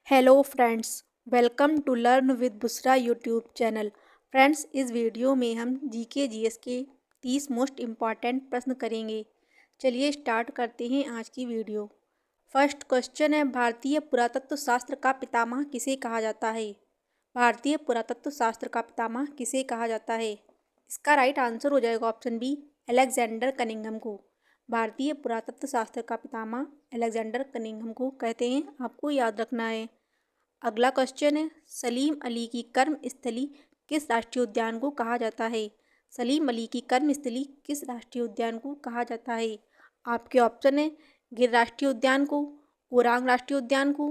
Hello friends, welcome to learn with Bushra YouTube channel. Friends, इस video में हम GK GS के 30 मोस्ट इम्पॉर्टेंट प्रश्न करेंगे। चलिए स्टार्ट करते हैं आज की वीडियो। फर्स्ट क्वेश्चन है, भारतीय पुरातत्व शास्त्र का पितामह किसे कहा जाता है? भारतीय पुरातत्व शास्त्र का पितामह किसे कहा जाता है? इसका राइट आंसर हो जाएगा ऑप्शन बी, अलेक्जेंडर कनिंघम को। भारतीय पुरातत्व शास्त्र का पितामह अलेक्जेंडर कनिंघम को कहते हैं, आपको याद रखना है। अगला क्वेश्चन है, सलीम अली की कर्मस्थली किस राष्ट्रीय उद्यान को कहा जाता है? सलीम अली की कर्मस्थली किस राष्ट्रीय उद्यान को कहा जाता है? आपके ऑप्शन है, गिर राष्ट्रीय उद्यान को, ओरांग राष्ट्रीय उद्यान को,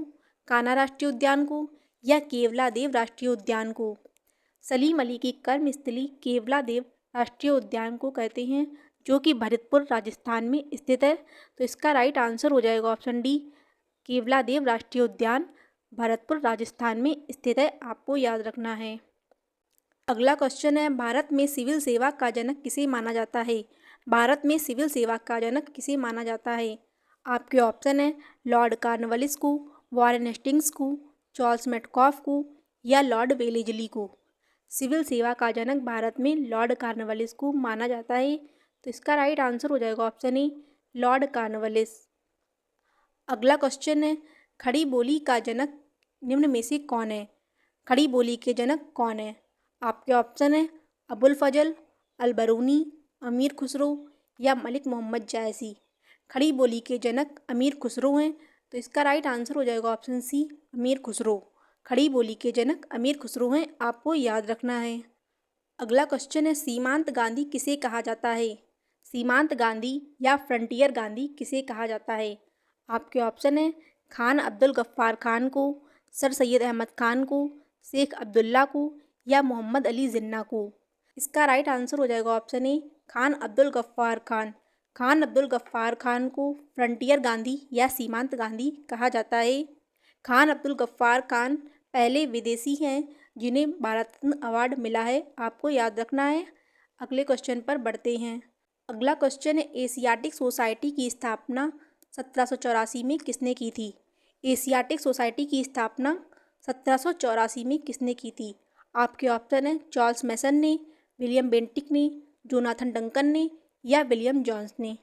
कान्हा राष्ट्रीय उद्यान को या केवलादेव राष्ट्रीय उद्यान को। सलीम अली की कर्मस्थली केवलादेव राष्ट्रीय उद्यान को कहते हैं, जो कि भरतपुर राजस्थान में स्थित है। तो इसका राइट आंसर हो जाएगा ऑप्शन डी, केवलादेव राष्ट्रीय उद्यान भरतपुर राजस्थान में स्थित है, आपको याद रखना है। अगला क्वेश्चन है, भारत में सिविल सेवा का जनक किसे माना जाता है? भारत में सिविल सेवा का जनक किसे माना जाता है? आपके ऑप्शन है, लॉर्ड कॉर्नवालिस को, वॉरेन हेस्टिंग्स को, चार्ल्स मेटकॉफ को या लॉर्ड वेलेजली को। सिविल सेवा का जनक भारत में लॉर्ड कॉर्नवालिस को माना जाता है। तो इसका राइट आंसर हो जाएगा ऑप्शन ए, लॉर्ड कॉर्नवालिस। अगला क्वेश्चन है, खड़ी बोली का जनक निम्न में से कौन है? खड़ी बोली के जनक कौन है? आपके ऑप्शन है, अबुल फजल, अलबरूनी, अमीर खुसरो या मलिक मोहम्मद जायसी। खड़ी बोली के जनक अमीर खुसरो हैं। तो इसका राइट आंसर हो जाएगा ऑप्शन सी, अमीर खुसरो। खड़ी बोली के जनक अमीर खुसरो हैं, आपको याद रखना है। अगला क्वेश्चन है, सीमांत गांधी किसे कहा जाता है? सीमांत गांधी या फ्रंटियर गांधी किसे कहा जाता है? आपके ऑप्शन है, खान अब्दुल गफ्फार खान को, सर सैयद अहमद खान को, शेख अब्दुल्ला को या मोहम्मद अली जिन्ना को। इसका राइट आंसर हो जाएगा ऑप्शन ए, खान अब्दुल गफ्फार खान। खान अब्दुल गफ्फार खान को फ्रंटियर गांधी या सीमांत गांधी कहा जाता है। खान अब्दुल गफ्फार खान पहले विदेशी हैं जिन्हें भारत रत्न अवार्ड मिला है, आपको याद रखना है। अगले क्वेश्चन पर बढ़ते हैं। अगला क्वेश्चन है, एशियाटिक सोसाइटी की स्थापना 1784 में किसने की थी? एशियाटिक सोसाइटी की स्थापना 1784 में किसने की थी? आपके ऑप्शन है, चार्ल्स मैसन ने, विलियम बेंटिक ने, जोनाथन डंकन ने या विलियम जॉन्स ने।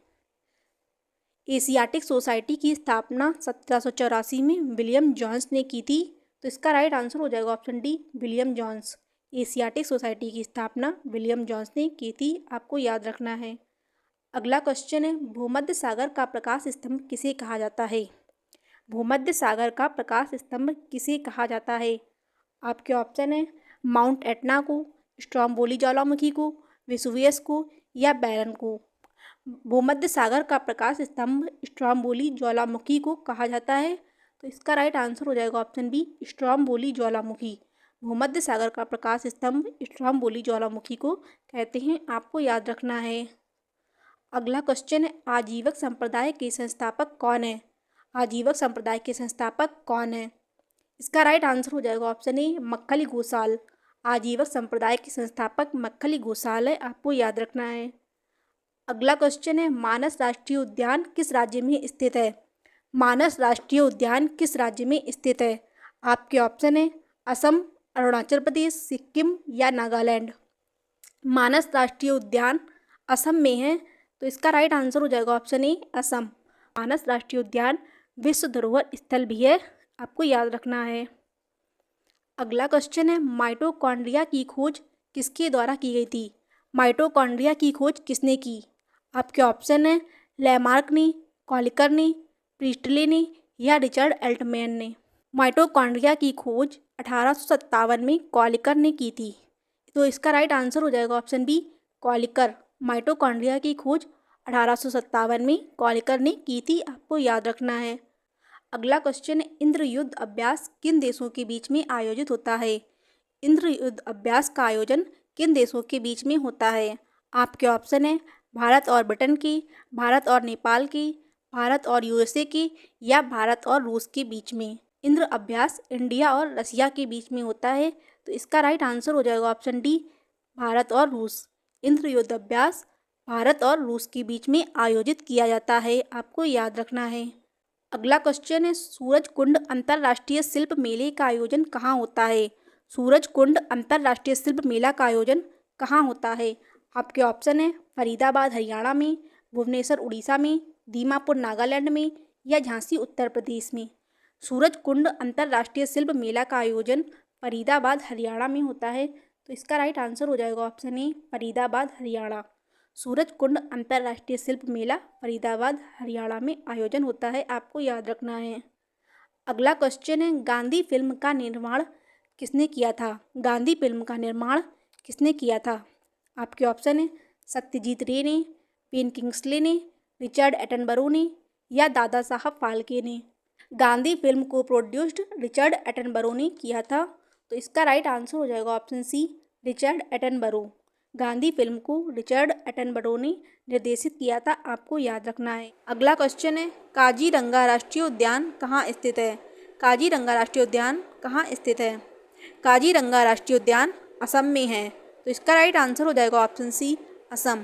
एशियाटिक सोसाइटी की स्थापना 1784 में विलियम जॉन्स ने की थी। तो इसका राइट आंसर हो जाएगा option D, William Jones. Asiatic society की स्थापना विलियम जॉन्स ने की थी, आपको याद रखना है। अगला क्वेश्चन है, भूमध्य सागर का प्रकाश स्तंभ किसे कहा जाता है? भूमध्य सागर का प्रकाश स्तंभ किसे कहा जाता है? आपके ऑप्शन है, माउंट एटना को, स्ट्रोम्बोली ज्वालामुखी को, वेसुवियस को या बैरन को। भूमध्य सागर का प्रकाश स्तंभ स्ट्रोम्बोली ज्वालामुखी को कहा जाता है। तो इसका राइट आंसर हो जाएगा ऑप्शन बी, स्ट्रोम्बोली ज्वालामुखी। भूमध्य सागर का प्रकाश स्तंभ स्ट्रोम्बोली ज्वालामुखी को कहते हैं, आपको याद रखना है। अगला क्वेश्चन है, आजीवक संप्रदाय के संस्थापक कौन है? आजीवक संप्रदाय के संस्थापक कौन है? इसका राइट आंसर हो जाएगा ऑप्शन ए, मक्खली गोसाल। आजीवक संप्रदाय के संस्थापक मक्खली गोसाल है, आपको याद रखना है। अगला क्वेश्चन है, मानस राष्ट्रीय उद्यान किस राज्य में स्थित है? मानस राष्ट्रीय उद्यान किस राज्य में स्थित है? आपके ऑप्शन है, असम, अरुणाचल प्रदेश, सिक्किम या नागालैंड। मानस राष्ट्रीय उद्यान असम में है। तो इसका राइट आंसर हो जाएगा ऑप्शन ए, असम। मानस राष्ट्रीय उद्यान विश्व धरोहर स्थल भी है, आपको याद रखना है। अगला क्वेश्चन है, माइटोकॉन्ड्रिया की खोज किसके द्वारा की गई थी? माइटोकॉन्ड्रिया की खोज किसने की? आपके ऑप्शन है, लैमार्क ने, कॉलिकर ने, प्रीस्टले ने या रिचर्ड एल्टमैन ने। माइटोकॉन्ड्रिया की खोज 1857 में कॉलिकर ने की थी। तो इसका राइट आंसर हो जाएगा ऑप्शन बी, कॉलिकर। माइटोकॉन्ड्रिया की खोज 1857 में कॉलिकर ने की थी, आपको याद रखना है। अगला क्वेश्चन है, इंद्र युद्ध अभ्यास किन देशों के बीच में आयोजित होता है? इंद्र युद्ध अभ्यास का आयोजन किन देशों के बीच में होता है? आपके ऑप्शन है, भारत और ब्रिटेन की, भारत और नेपाल की, भारत और यूएसए की या भारत और रूस के बीच में। इंद्र अभ्यास इंडिया और रसिया के बीच में होता है। तो इसका राइट आंसर हो जाएगा ऑप्शन डी, भारत और रूस। इंद्र युद्ध अभ्यास भारत और रूस के बीच में आयोजित किया जाता है, आपको याद रखना है। अगला क्वेश्चन है, सूरज कुंड अंतर्राष्ट्रीय शिल्प मेले का आयोजन कहाँ होता है? सूरज कुंड अंतर्राष्ट्रीय शिल्प मेला का आयोजन कहाँ होता है? आपके ऑप्शन है फरीदाबाद हरियाणा में, भुवनेश्वर उड़ीसा में, दीमापुर नागालैंड में या झांसी उत्तर प्रदेश में। सूरज कुंड अंतर्राष्ट्रीय शिल्प मेला का आयोजन फरीदाबाद हरियाणा में होता है, तो इसका राइट आंसर हो जाएगा ऑप्शन ए फरीदाबाद हरियाणा। सूरज कुंड अंतर्राष्ट्रीय शिल्प मेला फरीदाबाद हरियाणा में आयोजन होता है, आपको याद रखना है। अगला क्वेश्चन है, गांधी फिल्म का निर्माण किसने किया था? गांधी फिल्म का निर्माण किसने किया था? आपके ऑप्शन है सत्यजीत रे ने, पेन किंग्सले ने, रिचर्ड एटनबरो ने या दादा साहब फाल्के ने। गांधी फिल्म को प्रोड्यूस्ड रिचर्ड एटनबरो ने किया था, तो इसका राइट आंसर हो जाएगा option C Richard Attenborough. Gandhi film को रिचर्ड एटनबरो ने निर्देशित किया था, आपको याद रखना है। अगला क्वेश्चन है, काजीरंगा राष्ट्रीय उद्यान कहाँ स्थित है? काजीरंगा राष्ट्रीय उद्यान कहाँ स्थित है? काजीरंगा राष्ट्रीय उद्यान असम में है, तो इसका राइट आंसर हो जाएगा ऑप्शन सी असम।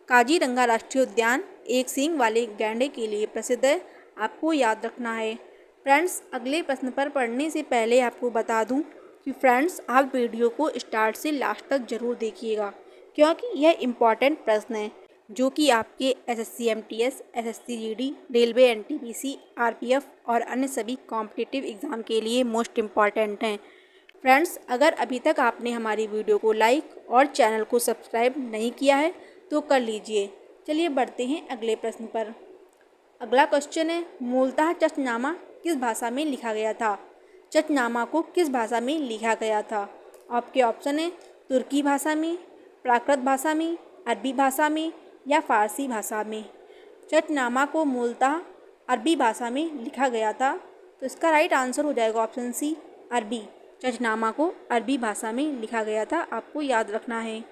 काजीरंगा राष्ट्रीय उद्यान एक सींग वाले गैंडे के लिए प्रसिद्ध है, आपको याद रखना है। फ्रेंड्स, अगले प्रश्न पर पढ़ने से पहले आपको बता दूं कि फ्रेंड्स आप वीडियो को स्टार्ट से लास्ट तक जरूर देखिएगा, क्योंकि यह इम्पॉर्टेंट प्रश्न है जो कि आपके SSC MTS, SSC GD, railway NTPC, RPF और अन्य सभी कॉम्पिटिटिव एग्ज़ाम के लिए मोस्ट इम्पॉर्टेंट हैं। फ्रेंड्स, अगर अभी तक आपने हमारी वीडियो को लाइक और चैनल को सब्सक्राइब नहीं किया है तो कर लीजिए। चलिए बढ़ते हैं अगले प्रश्न पर। अगला क्वेश्चन है, मूलतः चचनामा किस भाषा में लिखा गया था? चचनामा को किस भाषा में लिखा गया था? आपके ऑप्शन है तुर्की भाषा में, प्राकृत भाषा में, अरबी भाषा में या फारसी भाषा में। चचनामा को मूलतः अरबी भाषा में लिखा गया था, तो इसका राइट आंसर हो जाएगा ऑप्शन सी अरबी। चचनामा को अरबी भाषा में लिखा गया था, आपको याद रखना है।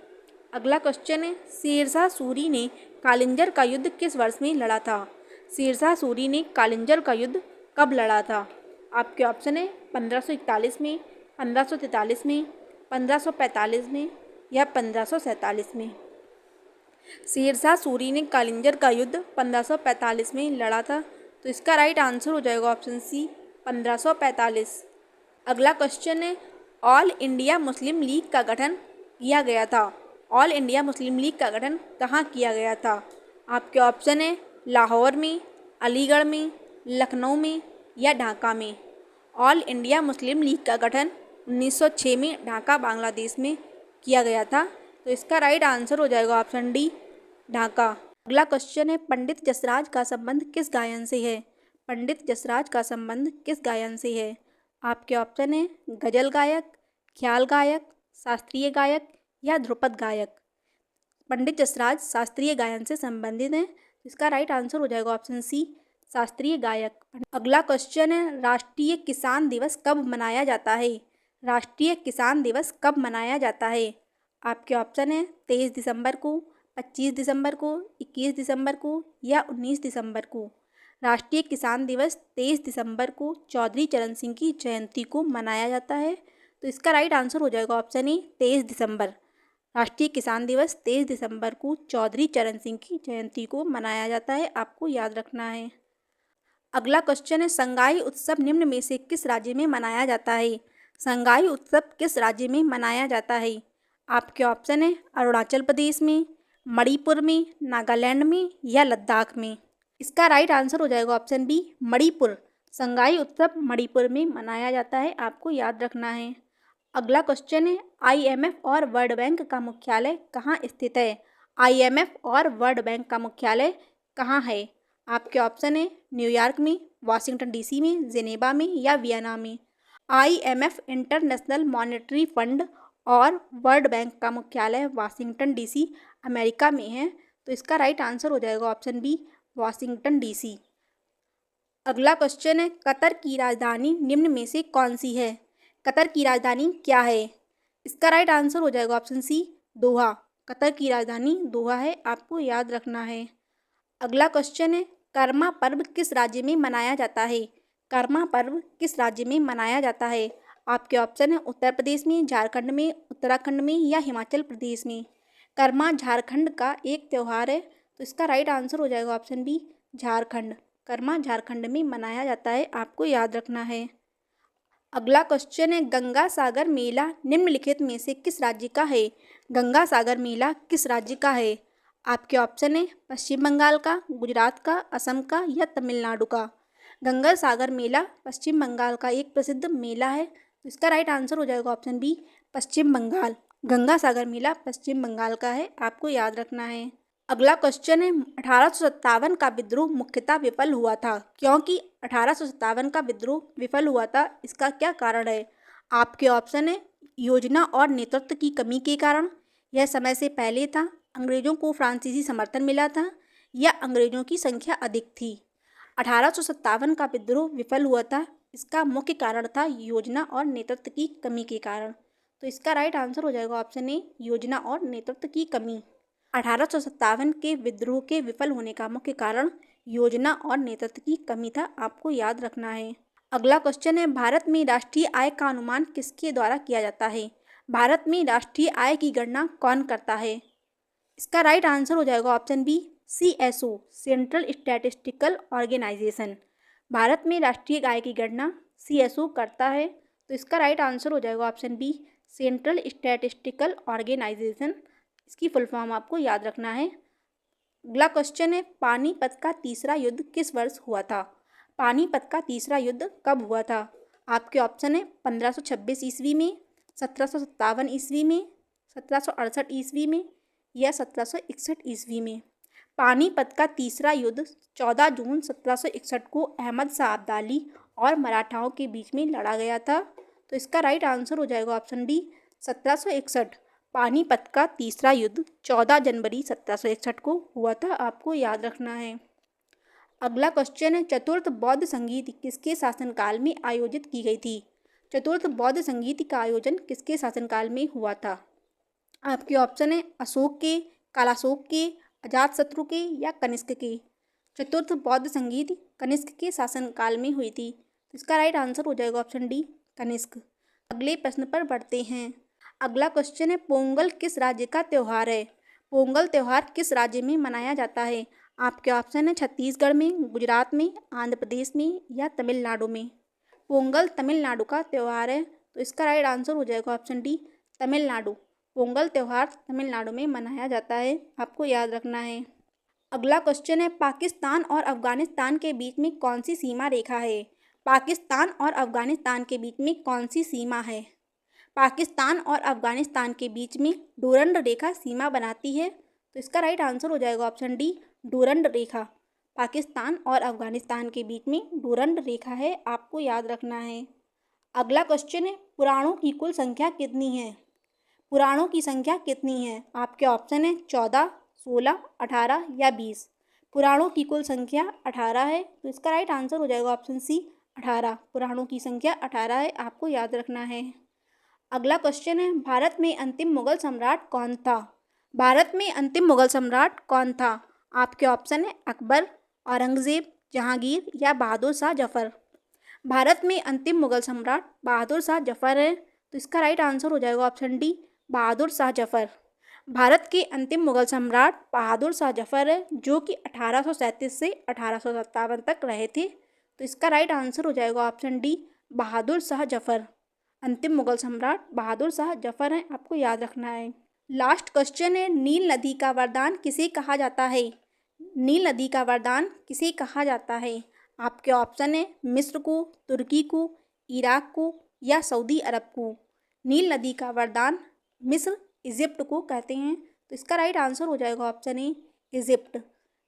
अगला क्वेश्चन है, शेरशाह सूरी ने कालिंजर का युद्ध किस वर्ष में लड़ा था? शेरशाह सूरी ने कालिंजर का युद्ध कब लड़ा था? आपके ऑप्शन है 1541 में, 1543 में, 1545 में या 1547 में। शेरशाह सूरी ने कालिंजर का युद्ध 1545 में लड़ा था, तो इसका राइट आंसर हो जाएगा ऑप्शन सी 1545। अगला क्वेश्चन है, ऑल इंडिया मुस्लिम लीग का गठन किया गया था। ऑल इंडिया मुस्लिम लीग का गठन कहाँ किया गया था? आपके ऑप्शन है लाहौर में, अलीगढ़ में, लखनऊ में या ढाका में। ऑल इंडिया मुस्लिम लीग का गठन 1906 में ढाका बांग्लादेश में किया गया था, तो इसका राइट आंसर हो जाएगा ऑप्शन डी ढाका। अगला क्वेश्चन है, पंडित जसराज का संबंध किस गायन से है? पंडित जसराज का संबंध किस गायन से है? आपके ऑप्शन है गजल गायक, ख्याल गायक, शास्त्रीय गायक या ध्रुपद गायक। पंडित जसराज शास्त्रीय गायन से संबंधित हैं, इसका राइट आंसर हो जाएगा ऑप्शन सी शास्त्रीय गायक। अगला क्वेश्चन है, राष्ट्रीय किसान दिवस कब मनाया जाता है? राष्ट्रीय किसान दिवस कब मनाया जाता है? आपके ऑप्शन है 23 दिसंबर को, 25 दिसंबर को, 21 दिसंबर को या 19 दिसंबर को। राष्ट्रीय किसान दिवस 23 दिसंबर को चौधरी चरण सिंह की जयंती को मनाया जाता है, तो इसका राइट आंसर हो जाएगा ऑप्शन ए 23 दिसंबर। राष्ट्रीय किसान दिवस 23 दिसंबर को चौधरी चरण सिंह की जयंती को मनाया जाता है, आपको याद रखना है। अगला क्वेश्चन है, संगाई उत्सव निम्न में से किस राज्य में मनाया जाता है? संगाई उत्सव किस राज्य में मनाया जाता है? आपके ऑप्शन है अरुणाचल प्रदेश में, मणिपुर में, नागालैंड में या लद्दाख में। इसका राइट आंसर हो जाएगा ऑप्शन बी मणिपुर। संगाई उत्सव मणिपुर में मनाया जाता है, आपको याद रखना है। अगला क्वेश्चन है, आईएमएफ और वर्ल्ड बैंक का मुख्यालय कहाँ स्थित है? आईएमएफ और वर्ल्ड बैंक का मुख्यालय कहाँ है? आपके ऑप्शन है न्यूयॉर्क में, वाशिंगटन डीसी में, जेनेवा में या वियना में। आईएमएफ इंटरनेशनल मॉनेटरी फंड और वर्ल्ड बैंक का मुख्यालय वाशिंगटन डीसी अमेरिका में है, तो इसका राइट आंसर हो जाएगा ऑप्शन बी वाशिंगटन डीसी। अगला क्वेश्चन है, कतर की राजधानी निम्न में से कौन सी है? कतर की राजधानी क्या है? इसका राइट आंसर हो जाएगा ऑप्शन सी दोहा। कतर की राजधानी दोहा है, आपको याद रखना है। अगला क्वेश्चन है, कर्मा पर्व किस राज्य में मनाया जाता है? कर्मा पर्व किस राज्य में मनाया जाता है? आपके ऑप्शन है उत्तर प्रदेश में, झारखंड में, उत्तराखंड में या हिमाचल प्रदेश में। कर्मा झारखंड का एक त्यौहार है, तो इसका राइट आंसर हो जाएगा ऑप्शन बी झारखंड। विश्वकर्मा झारखंड में मनाया जाता है, आपको याद रखना है। अगला क्वेश्चन है, गंगा सागर मेला निम्नलिखित में से किस राज्य का है? गंगा सागर मेला किस राज्य का है? आपके ऑप्शन है पश्चिम बंगाल का, गुजरात का, असम का या तमिलनाडु का। गंगा सागर मेला पश्चिम बंगाल का एक प्रसिद्ध मेला है, तो इसका राइट आंसर हो जाएगा ऑप्शन बी, पश्चिम बंगाल। गंगा सागर मेला पश्चिम बंगाल का है, आपको याद रखना है। अगला क्वेश्चन है, 1857 का विद्रोह मुख्यतः विफल हुआ था, क्योंकि 1857 का विद्रोह विफल हुआ था, इसका क्या कारण है? आपके ऑप्शन है योजना और नेतृत्व की कमी के कारण, यह समय से पहले था, अंग्रेजों को फ्रांसीसी समर्थन मिला था या अंग्रेजों की संख्या अधिक थी। 1857 का विद्रोह विफल हुआ था, इसका मुख्य कारण था योजना और नेतृत्व की कमी के कारण, तो इसका राइट आंसर हो जाएगा ऑप्शन ए, योजना और नेतृत्व की कमी। 1857 के विद्रोह के विफल होने का मुख्य कारण योजना और नेतृत्व की कमी था, आपको याद रखना है। अगला क्वेश्चन है, भारत में राष्ट्रीय आय का अनुमान किसके द्वारा किया जाता है? भारत में राष्ट्रीय आय की गणना कौन करता है? इसका राइट आंसर हो जाएगा option B, CSO, central statistical organisation. Bharat में राष्ट्रीय आय की गणना CSO करता है, तो इसका राइट आंसर हो जाएगा option B, central statistical organisation. इसकी फुल फॉर्म आपको याद रखना है। अगला क्वेश्चन है, पानीपत का तीसरा युद्ध किस वर्ष हुआ था? पानीपत का तीसरा युद्ध कब हुआ था? आपके ऑप्शन है 1526 ईस्वी में, 1757 ईस्वी में, 1768 ईस्वी में या 1761 ईस्वी में। पानीपत का तीसरा युद्ध 14 जून 1761 को अहमद शाह अब्दाली और मराठाओं के बीच में लड़ा गया था, तो इसका राइट आंसर हो जाएगा ऑप्शन डी, 1761। पानीपत का तीसरा युद्ध 14 जनवरी 1761 को हुआ था, आपको याद रखना है। अगला क्वेश्चन है, चतुर्थ बौद्ध संगीत किसके शासनकाल में आयोजित की गई थी? चतुर्थ बौद्ध संगीत का आयोजन किसके शासनकाल में हुआ था? आपके ऑप्शन है अशोक के, कालाशोक के, अजातशत्रु के या कनिष्क के। चतुर्थ बौद्ध संगीत कनिष्क के शासनकाल में हुई थी, तो इसका राइट आंसर हो जाएगा ऑप्शन डी, कनिष्क। अगले प्रश्न पर बढ़ते हैं। अगला क्वेश्चन है, पोंगल किस राज्य का त्यौहार है? पोंगल त्यौहार किस राज्य में मनाया जाता है? आपके ऑप्शन है छत्तीसगढ़ में, गुजरात में, आंध्र प्रदेश में या तमिलनाडु में। पोंगल तमिलनाडु का त्यौहार है, तो इसका राइट आंसर हो जाएगा ऑप्शन डी, तमिलनाडु। पोंगल त्यौहार तमिलनाडु में मनाया जाता है, आपको याद रखना है। अगला क्वेश्चन है, पाकिस्तान और अफगानिस्तान के बीच में कौन सी सीमा रेखा है? पाकिस्तान और अफगानिस्तान के बीच में कौन सी सीमा है? पाकिस्तान और अफगानिस्तान के बीच में डूरंड रेखा सीमा बनाती है, तो इसका राइट आंसर हो जाएगा ऑप्शन डी, डूरंड रेखा। पाकिस्तान और अफगानिस्तान के बीच में डूरंड रेखा है, आपको याद रखना है। अगला क्वेश्चन है, पुराणों की कुल संख्या कितनी है? पुराणों की संख्या कितनी है? आपके ऑप्शन है 14, 16, 18 या 20। पुराणों की कुल संख्या 18 है, तो इसका राइट आंसर हो जाएगा ऑप्शन सी, 18। पुराणों की संख्या 18 है, आपको याद रखना है। अगला क्वेश्चन है, भारत में अंतिम मुगल सम्राट कौन था? भारत में अंतिम मुगल सम्राट कौन था? आपके ऑप्शन है अकबर, औरंगजेब, जहांगीर या बहादुर शाह जफर। भारत में अंतिम मुगल सम्राट बहादुर शाह जफर है, तो इसका राइट आंसर हो जाएगा ऑप्शन डी, बहादुर शाह जफर। भारत के अंतिम मुगल सम्राट बहादुर शाह जफर है, जो कि 1837 से 1857 तक रहे थे, तो इसका राइट आंसर हो जाएगा ऑप्शन डी, बहादुर शाह जफर। अंतिम मुगल सम्राट बहादुर शाह जफर हैं, आपको याद रखना है। लास्ट क्वेश्चन है, नील नदी का वरदान किसे कहा जाता है? नील नदी का वरदान किसे कहा जाता है? आपके ऑप्शन है मिस्र को, तुर्की को, इराक को या सऊदी अरब को। नील नदी का वरदान मिस्र, इजिप्ट को कहते हैं, तो इसका राइट आंसर हो जाएगा ऑप्शन ए, इजिप्ट।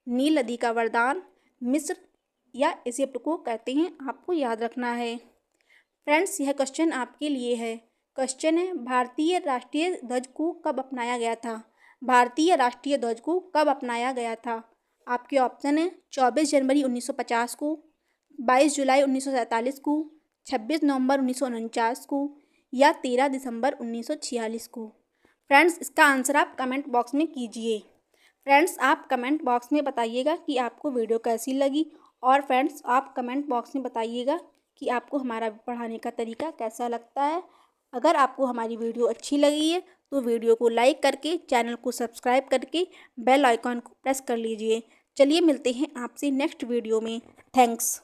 नील नदी का वरदान मिस्र या इजिप्ट को कहते हैं, आपको याद रखना है। फ्रेंड्स, यह क्वेश्चन आपके लिए है। क्वेश्चन है, भारतीय राष्ट्रीय ध्वज को कब अपनाया गया था? भारतीय राष्ट्रीय ध्वज को कब अपनाया गया था? आपके ऑप्शन है 24 जनवरी 1950 को, 22 जुलाई 1947 को, 26 नवंबर 1949 को या 13 दिसंबर 1946 को। फ्रेंड्स, इसका आंसर आप कमेंट बॉक्स में कीजिए। फ्रेंड्स, आप कमेंट बॉक्स में बताइएगा कि आपको वीडियो कैसी लगी, और फ्रेंड्स आप कमेंट बॉक्स में बताइएगा कि आपको हमारा पढ़ाने का तरीका कैसा लगता है। अगर आपको हमारी वीडियो अच्छी लगी है तो वीडियो को लाइक करके, चैनल को सब्सक्राइब करके बेल आइकॉन को प्रेस कर लीजिए, चलिए मिलते हैं आपसे नेक्स्ट वीडियो में। थैंक्स।